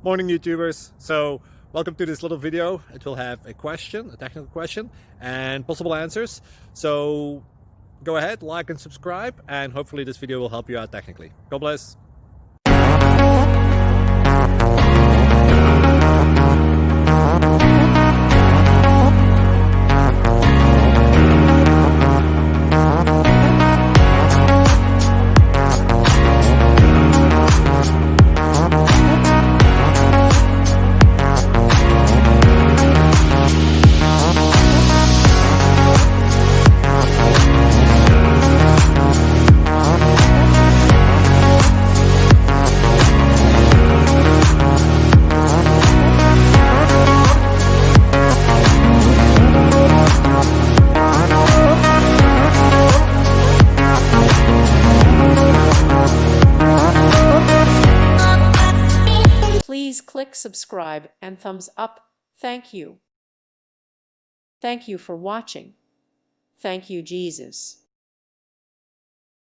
Morning, YouTubers. So welcome to this little video. It will have a question, a technical question, and possible answers. So go ahead, like and subscribe, and hopefully this video will help you out technically. God bless. Please click subscribe and thumbs up. Thank you. Thank you for watching. Thank you, Jesus.